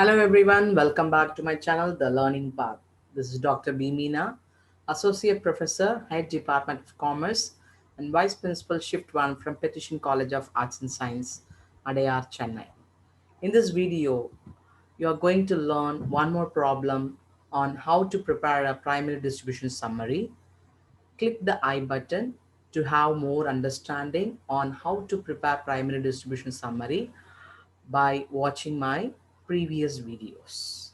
Hello everyone, welcome back to my channel, The Learning Path. This is Dr. B. Meena, Associate Professor, Head Department of Commerce, and Vice Principal Shift 1 from Petition College of Arts and Science, Adayar, Chennai. In this video, you are going to learn one more problem on how to prepare a primary distribution summary. Click the I button to have more understanding on how to prepare primary distribution summary by watching my previous videos.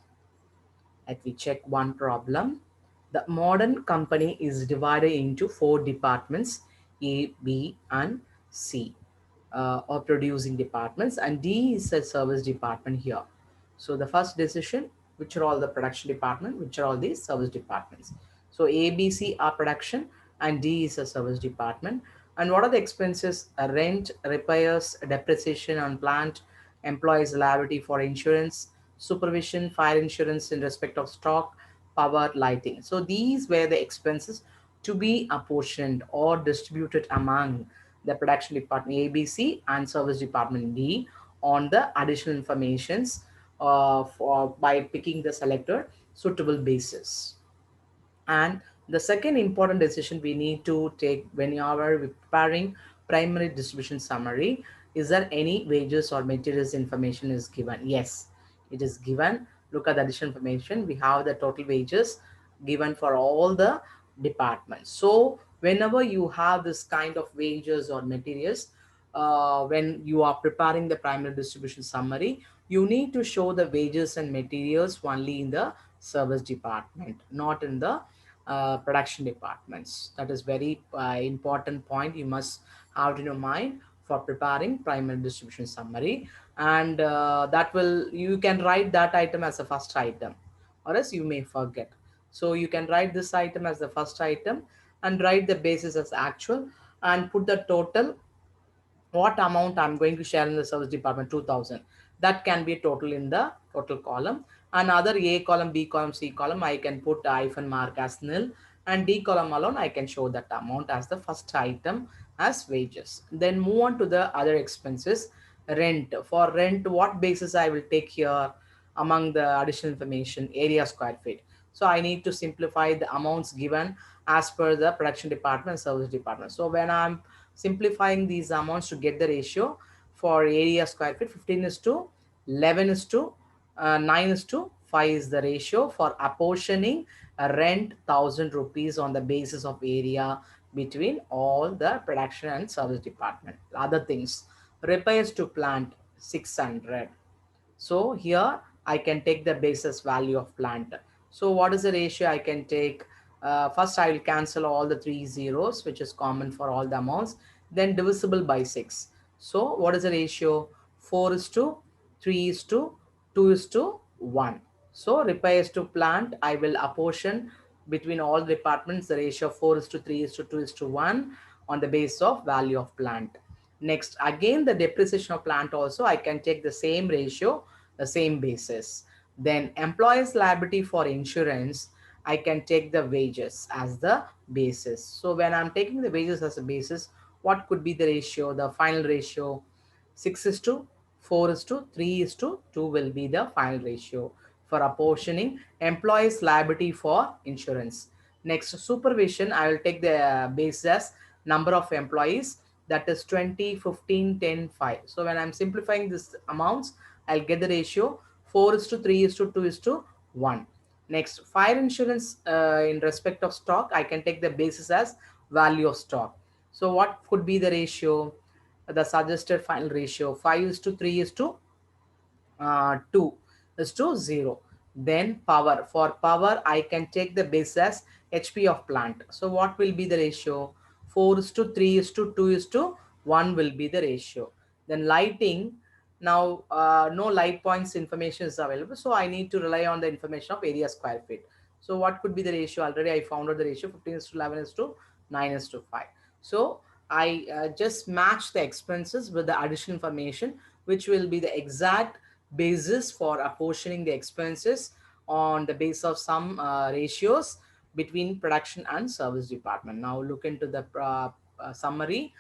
Let me check one problem. The modern company is divided into four departments, A, B, and C, or producing departments, and D is a service department here. So the first decision, which are all the production department, which are all these service departments. So A, B, C are production, and D is a service department. And what are the expenses? Rent, repairs, depreciation on plant, employees liability for insurance, supervision, fire insurance in respect of stock, power, lighting. So these were the expenses to be apportioned or distributed among the production department ABC and service department D on the additional informations by picking the selected suitable basis. And the second important decision we need to take when you are preparing primary distribution summary is there any wages or materials information is given? Yes, it is given. Look at the additional information. We have the total wages given for all the departments. So whenever you have this kind of wages or materials, when you are preparing the primary distribution summary, you need to show the wages and materials only in the service department, not in the production departments. That is very important point you must have in your mind for preparing primary distribution summary. And that will, you can write that item as the first item, or else you may forget. So you can write this item as the first item and write the basis as actual and put the total what amount I'm going to share in the service department, 2000. That can be total in the total column. Another A column, B column, C column, I can put hyphen mark as nil, and D column alone, I can show that amount as the first item as wages. Then move on to the other expenses. Rent. For rent, what basis I will take here among the additional information, area square feet. So I need to simplify the amounts given as per the production department, service department. So when I'm simplifying these amounts to get the ratio for area square feet, 15 is to 11 is to 9 is to 5 is the ratio for apportioning a rent 1000 rupees on the basis of area between all the production and service department. Other things, repairs to plant 600. So here I can take the basis value of plant. So what is the ratio I can take? First I will cancel all the three zeros, which is common for all the amounts, then divisible by 6. So what is the ratio? 4 is to 3 is to 2 is to 1. So repairs to plant, I will apportion between all departments the ratio of 4 is to 3 is to 2 is to 1 on the base of value of plant. Next, again the depreciation of plant also, I can take the same ratio, the same basis. Then employees liability for insurance, I can take the wages as the basis. So when I'm taking the wages as a basis, what could be the ratio? The final ratio, 6 is to 4 is to 3 is to 2 will be the final ratio for apportioning employees liability for insurance. Next, supervision, I will take the basis as number of employees, that is 20, 15, 10, 5. So when I'm simplifying this amounts, I'll get the ratio 4 is to 3 is to 2 is to 1. Next, fire insurance in respect of stock, I can take the basis as value of stock. So what could be the ratio? The suggested final ratio, 5 is to 3 is to 2 is to 0. Then power. For power, I can take the base as HP of plant. So what will be the ratio? 4 is to 3 is to 2 is to 1 will be the ratio. Then lighting. Now, no light points information is available. So I need to rely on the information of area square feet. So what could be the ratio? Already I found out the ratio, 15 is to 11 is to 9 is to 5. So I just match the expenses with the additional information, which will be the exact basis for apportioning the expenses on the base of some ratios between production and service department. Now look into the summary,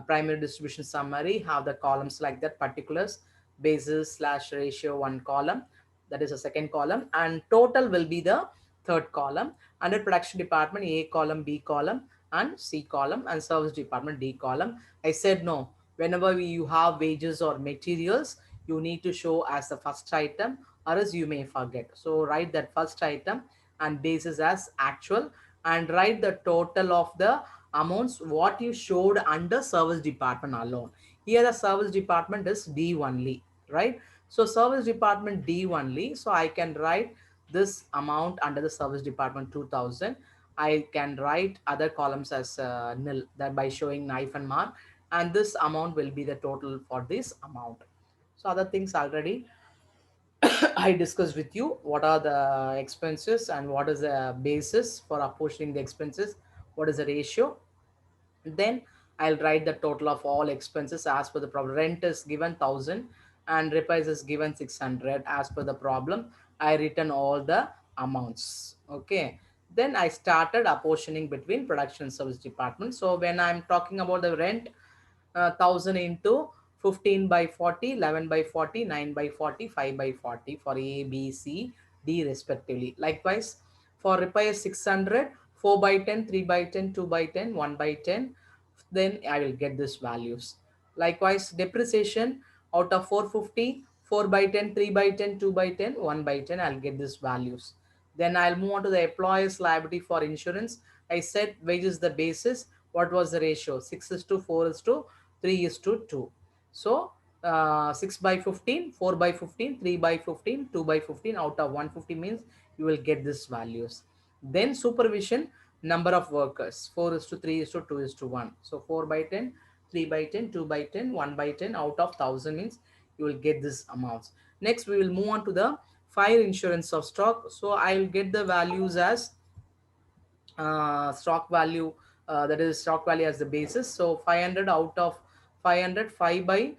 primary distribution summary, have the columns like that, particulars, basis slash ratio, one column, that is the second column, and total will be the third column. Under production department, A column, B column, and C column, and service department, D column. I said no, whenever you have wages or materials, you need to show as the first item, or else you may forget. So write that first item and basis as actual, and write the total of the amounts what you showed under service department alone. Here the service department is D only, right? So service department D only. So I can write this amount under the service department 2000. I can write other columns as nil, that by showing knife and mark, and this amount will be the total for this amount. So other things already I discussed with you, what are the expenses and what is the basis for apportioning the expenses, what is the ratio. Then I'll write the total of all expenses as per the problem. Rent is given 1000 and repairs is given 600 as per the problem. I written all the amounts. Okay. Then I started apportioning between production and service department. So when I'm talking about the rent, 1000 into 15 by 40, 11 by 40, 9 by 40, 5 by 40 for A, B, C, D respectively. Likewise, for repair 600, 4 by 10, 3 by 10, 2 by 10, 1 by 10, then I will get this values. Likewise, depreciation out of 450, 4 by 10, 3 by 10, 2 by 10, 1 by 10, I'll get this values. Then I'll move on to the employer's liability for insurance. I said wages the basis. What was the ratio? 6 is to 4 is to 3 is to 2. So 6 by 15, 4 by 15, 3 by 15, 2 by 15 out of 150 means you will get this values. Then supervision, number of workers, 4 is to 3 is to 2 is to 1. So 4 by 10, 3 by 10, 2 by 10, 1 by 10 out of 1000 means you will get this amounts. Next we will move on to the fire insurance of stock. So I will get the values as stock value, that is stock value as the basis. So 500 out of 500, 5 by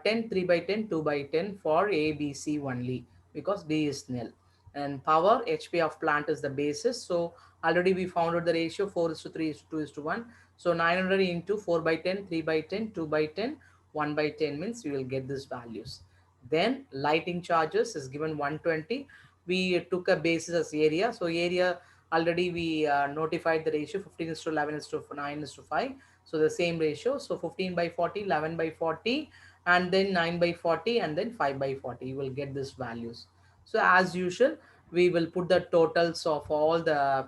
10, 3 by 10, 2 by 10 for A, B, C only, because D is nil. And power, HP of plant is the basis. So already we found out the ratio, 4 is to 3 is to 2 is to 1. So 900 into 4 by 10, 3 by 10, 2 by 10, 1 by 10 means you will get these values. Then lighting charges is given 120. We took a basis as area. So area, already we notified the ratio, 15 is to 11 is to 9 is to 5. So the same ratio. So 15 by 40, 11 by 40, and then 9 by 40, and then 5 by 40. You will get these values. So as usual, we will put the totals of all the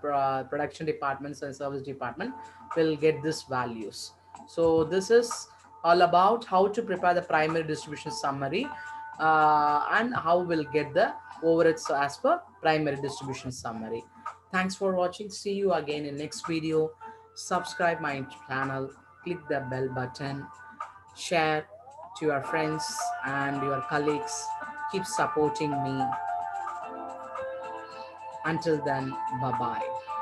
production departments and service department will get these values. So this is all about how to prepare the primary distribution summary, and how we'll get the overheads as per primary distribution summary. Thanks for watching. See you again in next video. Subscribe my channel, click the bell button, share to your friends and your colleagues. Keep supporting me. Until then, bye bye.